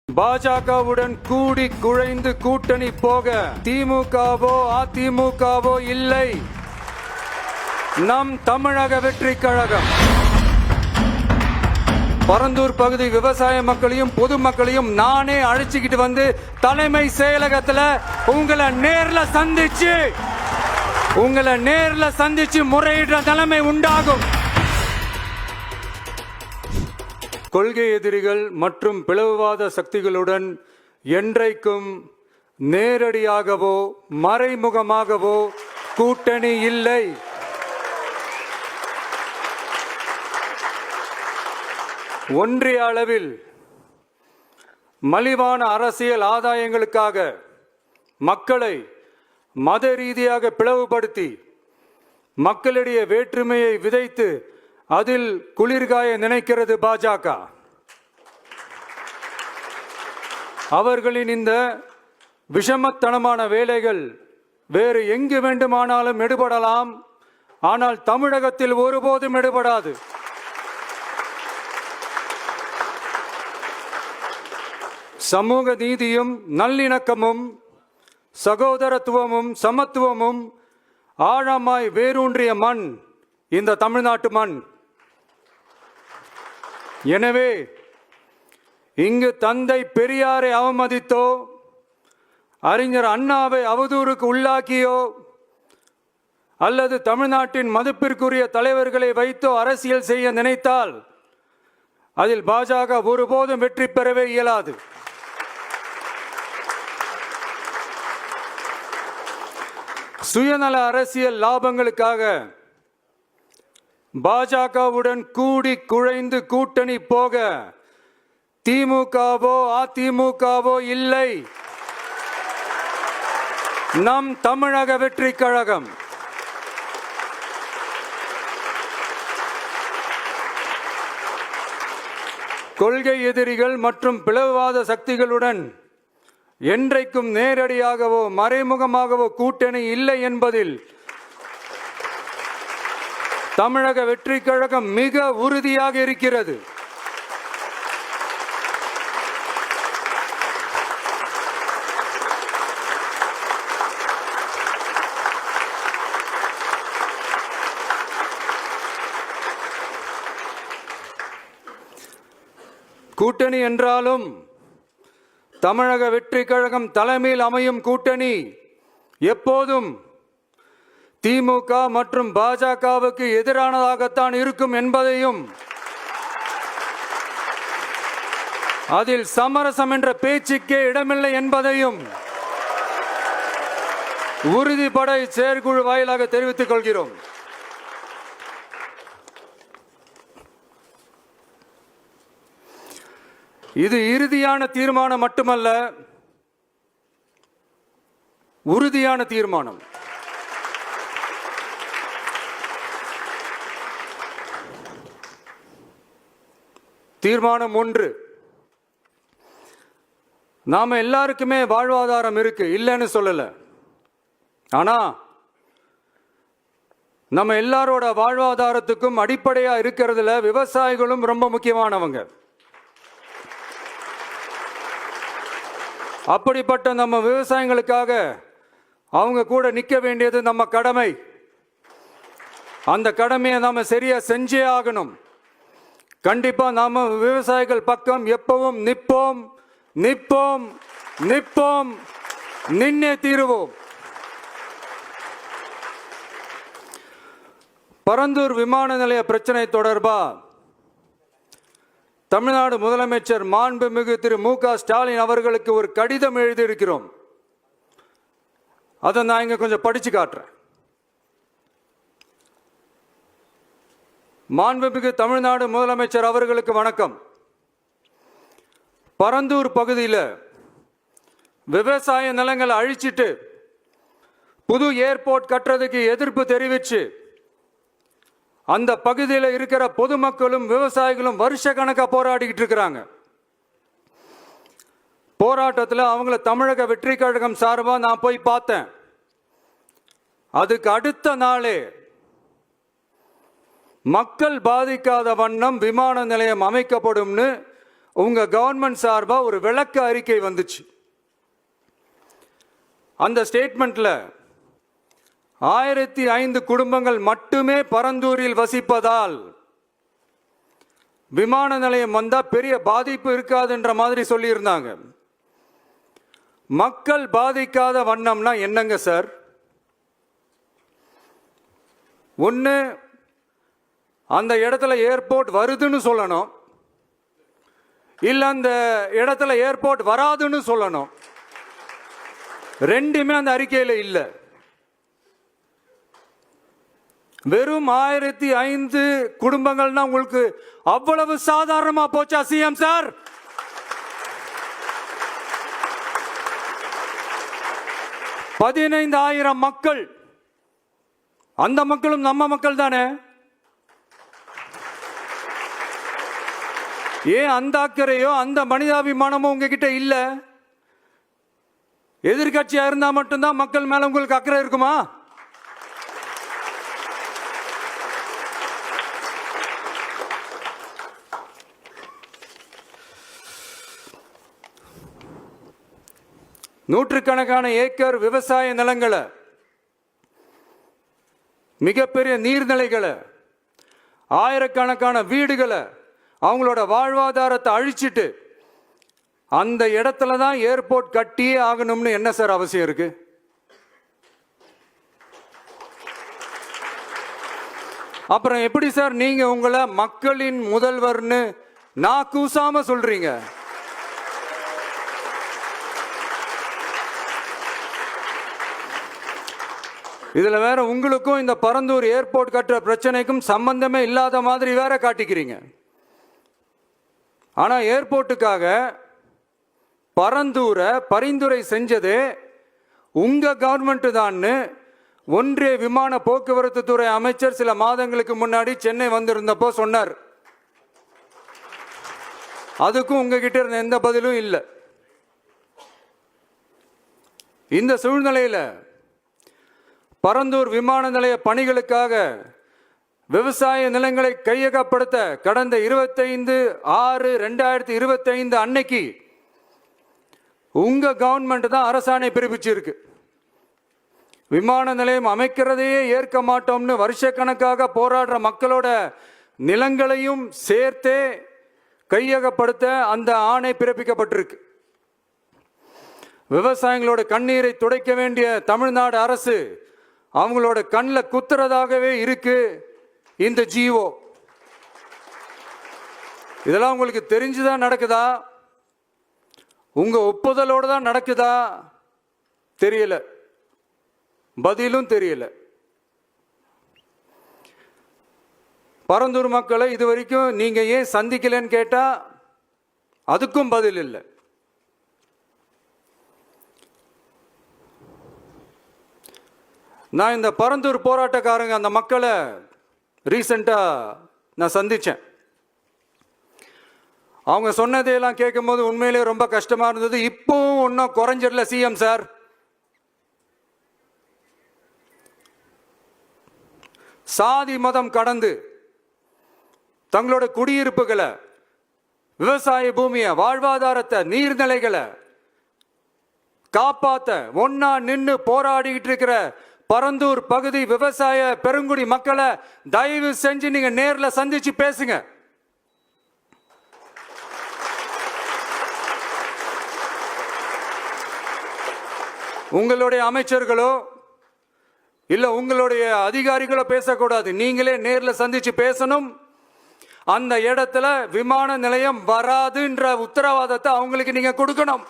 பாஜகவுடன் கூடி குழைந்து கூட்டணி போக திமுகவோ அதிமுகவோ இல்லை. நம் தமிழக வெற்றி கழகம் பரந்தூர் பகுதி விவசாய மக்களையும் பொதுமக்களையும் நானே அழைச்சிக்கிட்டு வந்து தலைமை செயலகத்துல உங்களை நேர்ல சந்திச்சு முறையிடுற நிலைமை உண்டாகும். கொள்கை எதிரிகள் மற்றும் பிளவுவாத சக்திகளுடன் என்றைக்கும் நேரடியாகவோ மறைமுகமாகவோ கூட்டணி இல்லை. ஒன்றிய அளவில் மலிவான அரசியல் ஆதாயங்களுக்காக மக்களை மத ரீதியாக பிளவுபடுத்தி மக்களிடையே வேற்றுமையை விதைத்து அதில் குளிர்காய நினைக்கிறது பாஜக. அவர்களின் இந்த விஷமத்தனமான வேலைகள் வேறு எங்கு வேண்டுமானாலும் எடுபடலாம், ஆனால் தமிழகத்தில் ஒருபோதும் எடுபடாது. சமூக நீதியும் நல்லிணக்கமும் சகோதரத்துவமும் சமத்துவமும் ஆழமாய் வேரூன்றிய மண் இந்த தமிழ்நாட்டு மண். எனவே இங்கு தந்தை பெரியாரை அவமதித்தோ அறிஞர் அண்ணாவை அவதூறுக்கு உள்ளாக்கியோ அல்லது தமிழ்நாட்டின் மதிப்பிற்குரிய தலைவர்களை வைத்தோ அரசியல் செய்ய நினைத்தால் அதில் பாஜக ஒருபோதும் வெற்றி பெறவே இயலாது. சுயநல அரசியல் லாபங்களுக்காக பாஜகவுடன் கூடி குழைந்து கூட்டணி போக திமுகவோ அதிமுகவோ இல்லை. நம் தமிழக வெற்றி கழகம் கொள்கை எதிரிகள் மற்றும் பிளவுவாத சக்திகளுடன் என்றைக்கும் நேரடியாகவோ மறைமுகமாகவோ கூட்டணி இல்லை என்பதில் தமிழக வெற்றி கழகம் மிக உறுதியாக இருக்கிறது. கூட்டணி என்றாலும் தமிழக வெற்றி கழகம் தலைமையில் அமையும் கூட்டணி எப்போதும் திமுக மற்றும் பாஜகவுக்கு எதிரானதாகத்தான் இருக்கும் என்பதையும் அதில் சமரசம் என்ற பேச்சுக்கே இடமில்லை என்பதையும் உறுதிபட செயற்குழு வாயிலாக தெரிவித்துக் கொள்கிறோம். இது இறுதியான தீர்மானம் மட்டுமல்ல, உறுதியான தீர்மானம். தீர்மானம் 1, நாம எல்லாருக்குமே வாழ்வாதாரம் இருக்கு, இல்லைன்னு சொல்லல. ஆனா நம்ம எல்லாரோட வாழ்வாதாரத்துக்கும் அடிப்படையா இருக்கிறதுல விவசாயிகளும் ரொம்ப முக்கியமானவங்க. அப்படிப்பட்ட நம்ம விவசாயிகளுக்காக அவங்க கூட நிற்க வேண்டியது நம்ம கடமை. அந்த கடமையை நாம சரியா செஞ்சே ஆகணும். கண்டிப்பா நாம விவசாயிகள் பக்கம் எப்பவும் நிற்போம் நிற்போம் நிற்போம், நின்னே தீருவோம். பரந்தூர் விமான நிலைய பிரச்சனை தொடர்பா தமிழ்நாடு முதலமைச்சர் மாண்புமிகு திரு மு.க. ஸ்டாலின் அவர்களுக்கு ஒரு கடிதம் எழுதியிருக்கிறோம். அதை நான் இங்க கொஞ்சம் படிச்சு காட்டுறேன். மாண்புமிகு தமிழ்நாடு முதலமைச்சர் அவர்களுக்கு வணக்கம். பரந்தூர் பகுதியில் விவசாய நிலங்களை அழிச்சிட்டு புது ஏர்போர்ட் கட்டுறதுக்கு எதிர்ப்பு தெரிவிச்சு அந்த பகுதியில் இருக்கிற பொதுமக்களும் விவசாயிகளும் வருஷ கணக்கா போராடிக்கிட்டு இருக்கிறாங்க. போராட்டத்தில் அவங்கள தமிழக வெற்றி கழகம் சார்பாக நான் போய் பார்த்தேன். அதுக்கு அடுத்த நாளே மக்கள் பாதிக்காத வண்ணம் விமான நிலையம் அமைக்கப்படும்னு உங்க கவர்மெண்ட் சார்பா ஒரு விளக்க அறிக்கை வந்துச்சு. அந்த ஸ்டேட்மெண்ட்ல 1005 குடும்பங்கள் மட்டுமே பரந்தூரில் வசிப்பதால் விமான நிலையம் வந்தா பெரிய பாதிப்பு இருக்காதுன்ற மாதிரி சொல்லியிருந்தாங்க. மக்கள் பாதிக்காத வண்ணம்னா என்னங்க சார்? ஒன்று, அந்த இடத்துல ஏர்போர்ட் வருதுன்னு சொல்லணும், இல்ல அந்த இடத்துல ஏர்போர்ட் வராதுன்னு சொல்லணும். ரெண்டுமே அந்த அறிக்கையில் இல்லை. வெறும் 1005 குடும்பங்கள்னா உங்களுக்கு அவ்வளவு சாதாரணமா போச்சா சிஎம் சார்? $15,000 மக்கள், அந்த மக்களும் நம்ம மக்கள் தானே. ஏன் அந்த அக்கறையோ அந்த மனிதாபிமானமோ உங்ககிட்ட இல்ல? எதிர்கட்சியா இருந்தா மட்டும்தான் மக்கள் மேல உங்களுக்கு அக்கறை இருக்குமா? நூற்றுக்கணக்கான ஏக்கர் விவசாய நிலங்களை, மிகப்பெரிய நீர்நிலைகளை, ஆயிரக்கணக்கான வீடுகளை, அவங்களோட வாழ்வாதாரத்தை அழிச்சிட்டு அந்த இடத்துல தான் ஏர்போர்ட் கட்டியே ஆகணும்னு என்ன சார் அவசியம் இருக்கு? அப்புறம் எப்படி சார் நீங்க உங்களை மக்களின் முதல்வர்னு நான் கூசாம சொல்றீங்க? இதுல வேற உங்களுக்கும் இந்த பரந்தூர் ஏர்போர்ட் கட்டுற பிரச்சனைக்கும் சம்பந்தமே இல்லாத மாதிரி வேற காட்டிக்கிறீங்க. ஆனா ஏர்போர்ட்டுக்காக பரந்தூரை பரிந்துரை செஞ்சதே உங்க கவர்மெண்ட் தான் ஒன்றிய விமான போக்குவரத்து துறை அமைச்சர் சில மாதங்களுக்கு முன்னாடி சென்னை வந்திருந்தப்போ சொன்னார். அதுக்கும் உங்ககிட்ட இருந்த எந்த பதிலும் இல்லை. இந்த சூழ்நிலையில் பரந்தூர் விமான நிலைய பணிகளுக்காக விவசாய நிலங்களை கையகப்படுத்த கடந்த 25/6/2025 அன்னைக்கு உங்க கவர்மெண்ட் தான் அரசாணை பிறப்பிச்சிருக்கு. விமான நிலையம் அமைக்கிறதையே ஏற்க மாட்டோம்னு வருஷக்கணக்காக போராடுற மக்களோட நிலங்களையும் சேர்த்தே கையகப்படுத்த அந்த ஆணை பிறப்பிக்கப்பட்டிருக்கு. விவசாயிகளோட கண்ணீரை துடைக்க வேண்டிய தமிழ்நாடு அரசு அவங்களோட கண்ணில் குத்துறதாகவே இருக்கு இந்த ஜிஓ. இதெல்லாம் உங்களுக்கு தெரிஞ்சுதான் நடக்குதா? உங்க ஒப்புதலோடு தான் நடக்குதா? தெரியல, பதிலும் தெரியல. பரந்தூர் மக்களை இது வரைக்கும் நீங்க ஏன் சந்திக்கலன்னு கேட்டா அதுக்கும் பதில் இல்லை. நான் இந்த பரந்தூர் போராட்டக்காரங்க அந்த மக்களை ரீசெண்டா நான் சந்திச்சேன். அவங்க சொன்னதையெல்லாம் கேட்கும்போது உண்மையிலே ரொம்ப கஷ்டமா இருந்தது. இப்பவும் ஒன்றும் குறைஞ்சிடல சிஎம் சார். சாதி மதம் கடந்து தங்களோட குடியிருப்புகளை, விவசாய பூமியை, வாழ்வாதாரத்தை, நீர்நிலைகளை காப்பாத்த ஒன்னா நின்று போராடிக்கிட்டு இருக்கிற பரந்தூர் பகுதி விவசாய பெருங்குடி மக்களை தயவு செஞ்சு நீங்க நேர்ல சந்திச்சு பேசுங்க. உங்களுடைய அமைச்சர்களோ இல்ல உங்களுடைய அதிகாரிகளோ பேசக்கூடாது. நீங்களே நேர்ல சந்திச்சு பேசணும். அந்த இடத்துல விமான நிலையம் வராதுன்ற உத்தரவாதத்தை அவங்களுக்கு நீங்க கொடுக்கணும்.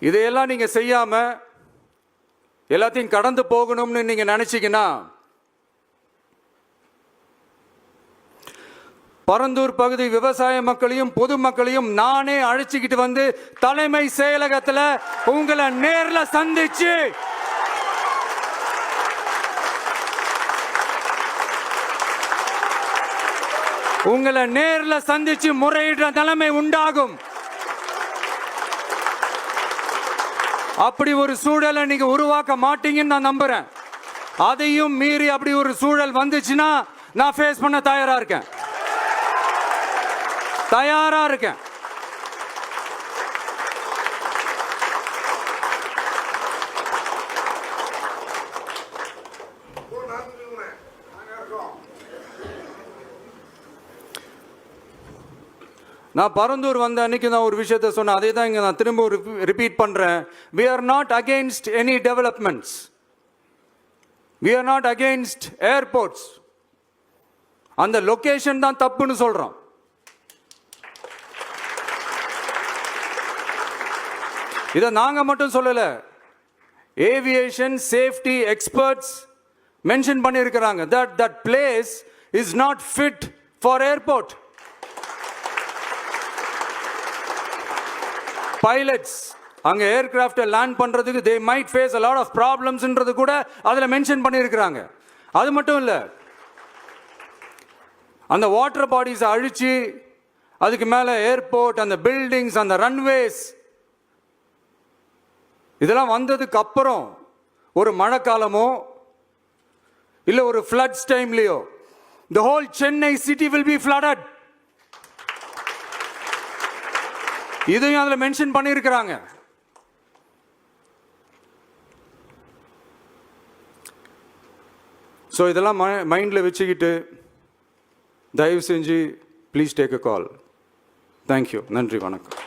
இதையெல்லாம் நீங்க செய்யாம எல்லாத்தையும் கடந்து போகணும்னு நீங்க நினைச்சீங்கன்னா பரந்தூர் பகுதி விவசாய மக்களையும் பொதுமக்களையும் நானே அழைச்சிக்கிட்டு வந்து தலைமை செயலகத்தில் உங்களை நேர்ல சந்திச்சு முறையிடுற நிலைமை உண்டாகும். அப்படி ஒரு சூழலை நீங்க உருவாக்க மாட்டீங்கன்னு நான் நம்புறேன். அதையும் மீறி அப்படி ஒரு சூழல் வந்துச்சுன்னா நான் ஃபேஸ் பண்ண தயாரா இருக்கேன். நான் பரந்தூர் வந்த அன்னைக்கு நான் ஒரு விஷயத்தை சொன்னேன். அதே தான் இங்கே நான் திரும்ப ரிப்பீட் பண்ணுறேன். We are not against any developments. We are not against airports. அந்த லொகேஷன் தான் தப்புன்னு சொல்கிறோம். இதை நாங்கள் மட்டும் சொல்லலை, ஏவியேஷன் சேஃப்டி எக்ஸ்பர்ட்ஸ் மென்ஷன் பண்ணியிருக்கிறாங்க. that place is not fit for airport. Pilots அங்கே ஏர்கிராஃப்டை லேண்ட் பண்ணுறதுக்கு they might face a lot of problemsன்றது கூட அதில் மென்ஷன் பண்ணியிருக்கிறாங்க. அது மட்டும் இல்லை, அந்த வாட்டர் பாடிஸை அழிச்சு அதுக்கு மேலே ஏர்போர்ட், அந்த பில்டிங்ஸ், அந்த ரன்வேஸ் இதெல்லாம் வந்ததுக்கு அப்புறம் ஒரு மழைக்காலமோ இல்லை ஒரு floods டைம்லையோ the whole Chennai city will be flooded. இதையும் அதில் மென்ஷன் பண்ணியிருக்கிறாங்க. ஸோ இதெல்லாம் மைண்டில் வச்சுக்கிட்டு தயவு செஞ்சு please take a call. Thank you. நன்றி, வணக்கம்.